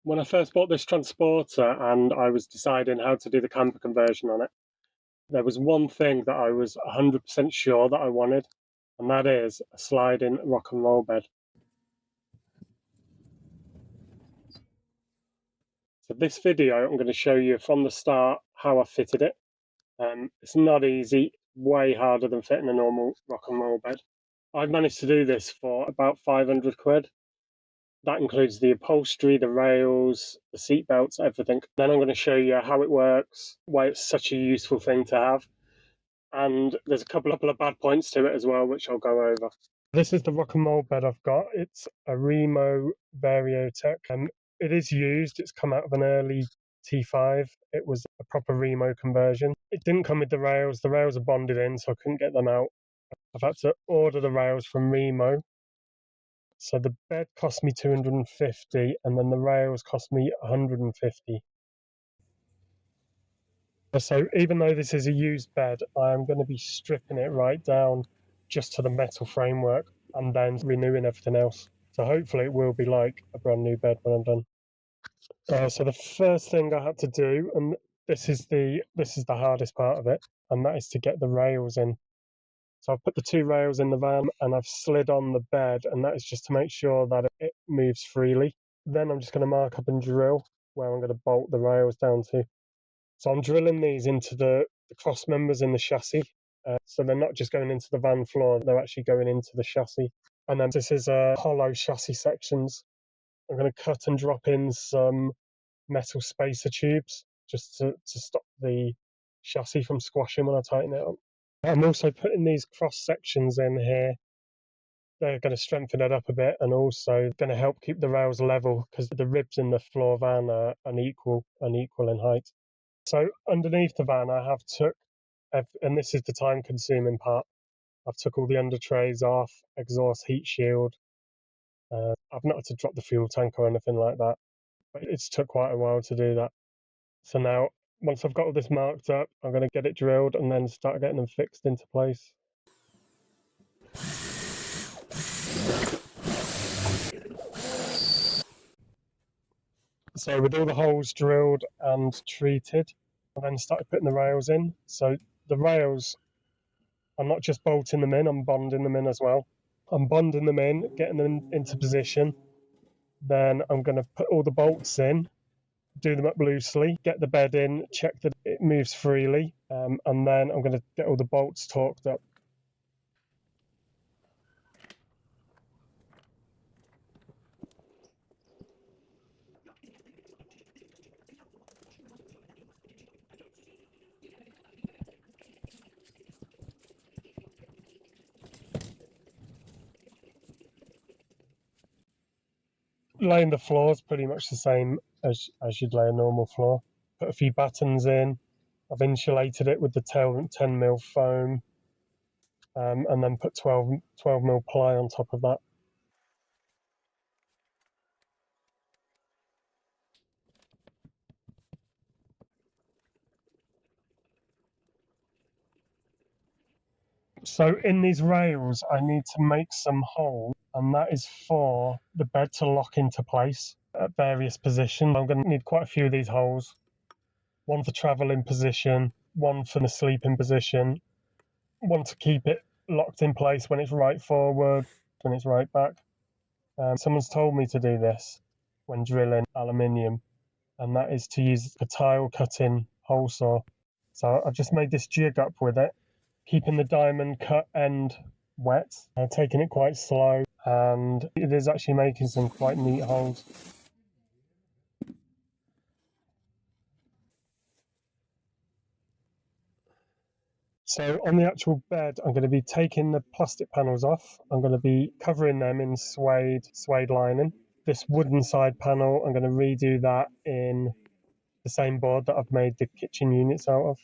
When I first bought this transporter and I was deciding how to do the camper conversion on it, there was one thing that I was 100% sure that I wanted, and that is a sliding rock and roll bed. So this video, I'm going to show you from the start how I fitted it. It's not easy, way harder than fitting a normal rock and roll bed. I've managed to do this for about 500 quid. That includes the upholstery, the rails, the seat belts, everything. Then I'm going to show you how it works, why it's such a useful thing to have. And there's a couple of bad points to it as well, which I'll go over. This is the rock and roll bed I've got. It's a Reimo Variotech, and it is used. It's come out of an early T5. It was a proper Reimo conversion. It didn't come with the rails. The rails are bonded in, so I couldn't get them out. I've had to order the rails from Reimo. So the bed cost me 250, and then the rails cost me 150. So even though this is a used bed, I am going to be stripping it right down just to the metal framework and then renewing everything else. So hopefully it will be like a brand new bed when I'm done. So the first thing I had to do, and this is the hardest part of it, and that is to get the rails in. So I've put the two rails in the van and I've slid on the bed, and that is just to make sure that it moves freely. Then I'm just going to mark up and drill where I'm going to bolt the rails down to. So I'm drilling these into the cross members in the chassis. So they're not just going into the van floor, they're actually going into the chassis. And then this is hollow chassis sections. I'm going to cut and drop in some metal spacer tubes just to stop the chassis from squashing when I tighten it up. I'm also putting these cross sections in here. They're going to strengthen it up a bit and also going to help keep the rails level because the ribs in the floor van are unequal in height. So underneath the van, I have took, and this is the time-consuming part, I've took all the under trays off, exhaust heat shield. I've not had to drop the fuel tank or anything like that, but it's took quite a while to do that. So now, once I've got all this marked up, I'm going to get it drilled and then start getting them fixed into place. So with all the holes drilled and treated, I then started putting the rails in. So the rails, I'm not just bolting them in, I'm bonding them in as well. I'm bonding them in, getting them into position. Then I'm going to put all the bolts in, do them up loosely, get the bed in, check that it moves freely, and then I'm going to get all the bolts torqued up. Laying the floor is pretty much the same as you'd lay a normal floor. Put a few battens in. I've insulated it with the 10mm foam, and then put 12mm ply on top of that. So in these rails, I need to make some holes, and that is for the bed to lock into place at various positions. I'm going to need quite a few of these holes. One for traveling position, one for the sleeping position, one to keep it locked in place when it's right forward, when it's right back. Someone's told me to do this when drilling aluminium, and that is to use a tile cutting hole saw. So I've just made this jig up with it, keeping the diamond cut end wet, taking it quite slow, and it is actually making some quite neat holes. So on the actual bed, I'm going to be taking the plastic panels off. I'm going to be covering them in suede lining. This wooden side panel, I'm going to redo that in the same board that I've made the kitchen units out of.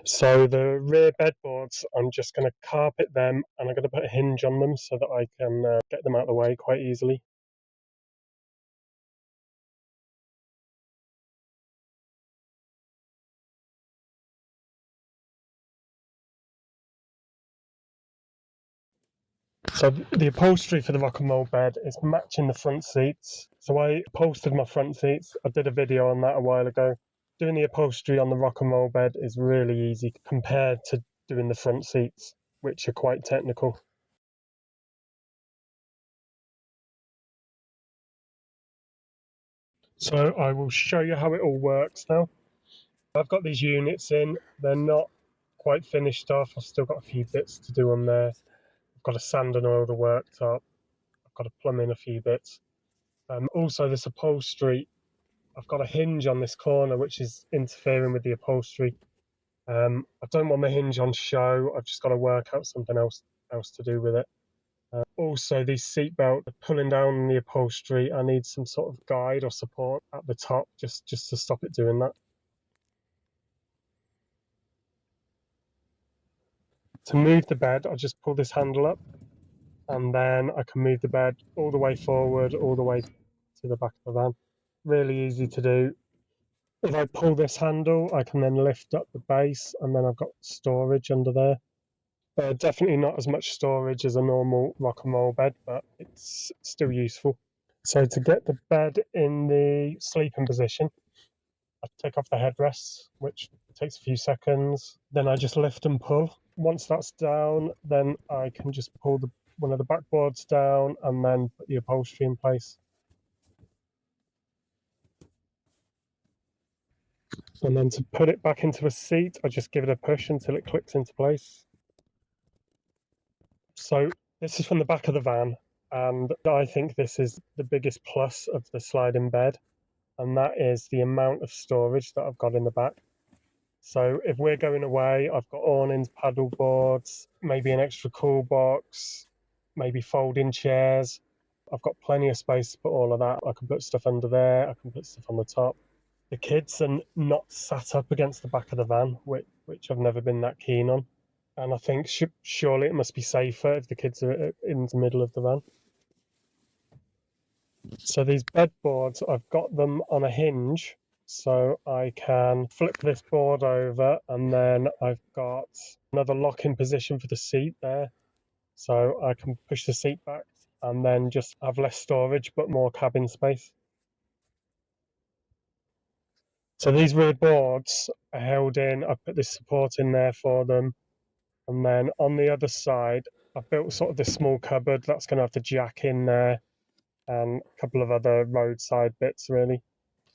So the rear bedboards, I'm just going to carpet them and I'm going to put a hinge on them so that I can get them out of the way quite easily. So the upholstery for the rock and roll bed is matching the front seats. So I upholstered my front seats. I did a video on that a while ago. Doing the upholstery on the rock and roll bed is really easy compared to doing the front seats, which are quite technical. So I will show you how it all works now. I've got these units in. They're not quite finished off. I've still got a few bits to do on there. I've got to sand and oil the worktop. I've got to plumb in a few bits. Also, this upholstery, I've got a hinge on this corner which is interfering with the upholstery. I don't want the hinge on show. I've just got to work out something else to do with it. Also, these seat belts are pulling down the upholstery. I need some sort of guide or support at the top just to stop it doing that. To move the bed, I just pull this handle up and then I can move the bed all the way forward, all the way to the back of the van. Really easy to do. If I pull this handle, I can then lift up the base and then I've got storage under there. Definitely not as much storage as a normal rock and roll bed, but it's still useful. So to get the bed in the sleeping position, I take off the headrests, which takes a few seconds. Then I just lift and pull. Once that's down, then I can just pull one of the backboards down and then put the upholstery in place. And then to put it back into a seat, I just give it a push until it clicks into place. So this is from the back of the van, and I think this is the biggest plus of the sliding bed, and that is the amount of storage that I've got in the back. So if we're going away, I've got awnings, paddle boards, maybe an extra cool box, maybe folding chairs. I've got plenty of space to put all of that. I can put stuff under there. I can put stuff on the top. The kids are not sat up against the back of the van, which I've never been that keen on. And I think surely it must be safer if the kids are in the middle of the van. So these bed boards, I've got them on a hinge, so I can flip this board over and then I've got another lock-in position for the seat there. So I can push the seat back and then just have less storage but more cabin space. So these rear boards are held in, I put this support in there for them. And then on the other side, I've built sort of this small cupboard that's going to have the jack in there and a couple of other roadside bits really.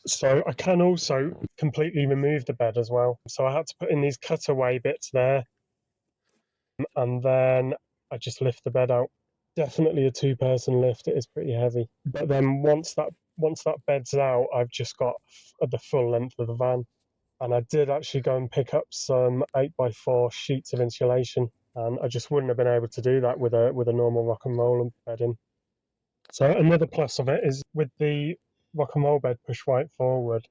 So I can also completely remove the bed as well. So I had to put in these cutaway bits there and then I just lift the bed out. Definitely a two-person lift, it is pretty heavy. But then once that bed's out, I've just got the full length of the van. And I did actually go and pick up some 8x4 sheets of insulation, and I just wouldn't have been able to do that with a normal rock and roll bed in. So another plus of it is with the rock and roll bed push right forward,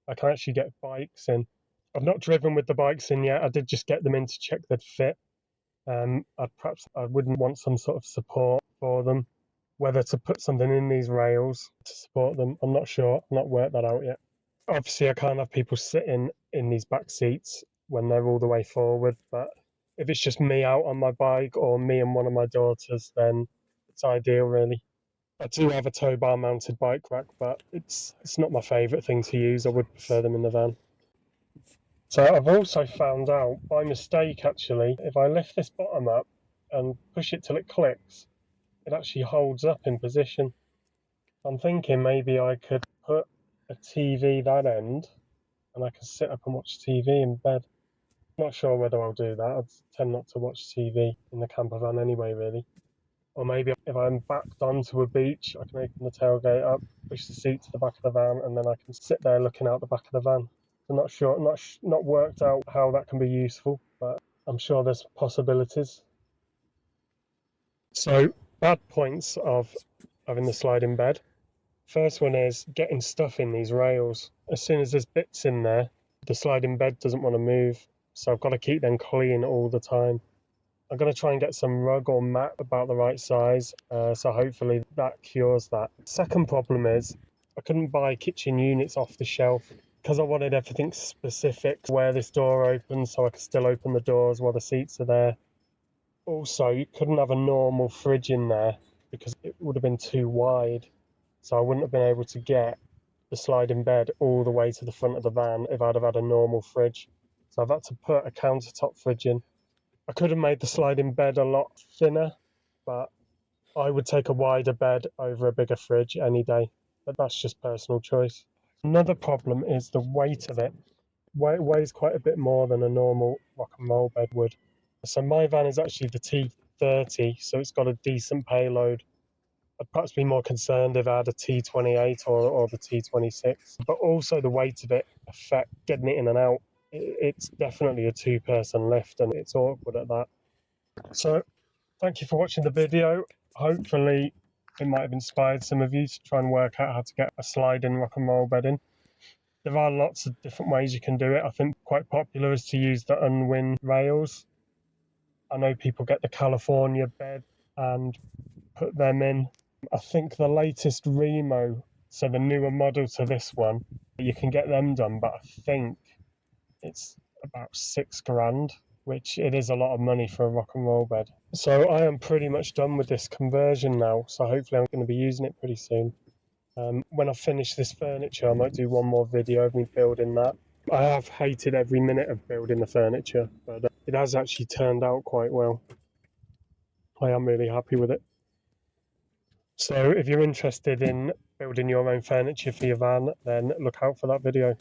I can actually get bikes in. I've not driven with the bikes in yet. I did just get them in to check they'd fit. I wouldn't want some sort of support for them, whether to put something in these rails to support them. I'm not sure. I've not worked that out yet. Obviously, I can't have people sitting in these back seats when they're all the way forward, but if it's just me out on my bike or me and one of my daughters, then it's ideal, really. I do have a tow bar mounted bike rack, but it's not my favourite thing to use. I would prefer them in the van. So I've also found out by mistake, actually, if I lift this bottom up and push it till it clicks, it actually holds up in position. I'm thinking maybe I could put a TV that end and I can sit up and watch TV in bed. Not sure whether I'll do that. I tend not to watch TV in the camper van anyway, really. Or maybe if I'm backed onto a beach, I can open the tailgate up, push the seat to the back of the van, and then I can sit there looking out the back of the van. I'm not sure, not worked out how that can be useful, but I'm sure there's possibilities. So bad points of having the sliding bed. First one is getting stuff in these rails. As soon as there's bits in there, the sliding bed doesn't want to move. so I've got to keep them clean all the time. I'm going to try and get some rug or mat about the right size, so hopefully that cures that. Second problem is I couldn't buy kitchen units off the shelf because I wanted everything specific where this door opens so I could still open the doors while the seats are there. Also, you couldn't have a normal fridge in there because it would have been too wide, so I wouldn't have been able to get the sliding bed all the way to the front of the van if I'd have had a normal fridge. So I've had to put a countertop fridge in. I could have made the sliding bed a lot thinner, but I would take a wider bed over a bigger fridge any day. But that's just personal choice. Another problem is the weight of it. It weighs quite a bit more than a normal rock and roll bed would. So my van is actually the T30, so it's got a decent payload. I'd perhaps be more concerned if I had a T28 or the T26. But also the weight of it affect getting it in and out. It's definitely a two-person lift, and it's awkward at that. So thank you for watching the video. Hopefully it might have inspired some of you to try and work out how to get a sliding rock and roll bed in. There are lots of different ways you can do it. I think quite popular is to use the unwind rails. I know people get the California bed and put them in. I think the latest Reimo, so the newer model to this one, you can get them done, but I think it's about £6,000, which it is a lot of money for a rock and roll bed. So I am pretty much done with this conversion now, so hopefully I'm going to be using it pretty soon. When I finish this furniture, I might do one more video of me building that. I have hated every minute of building the furniture, but it has actually turned out quite well. I am really happy with it. So if you're interested in building your own furniture for your van, then look out for that video.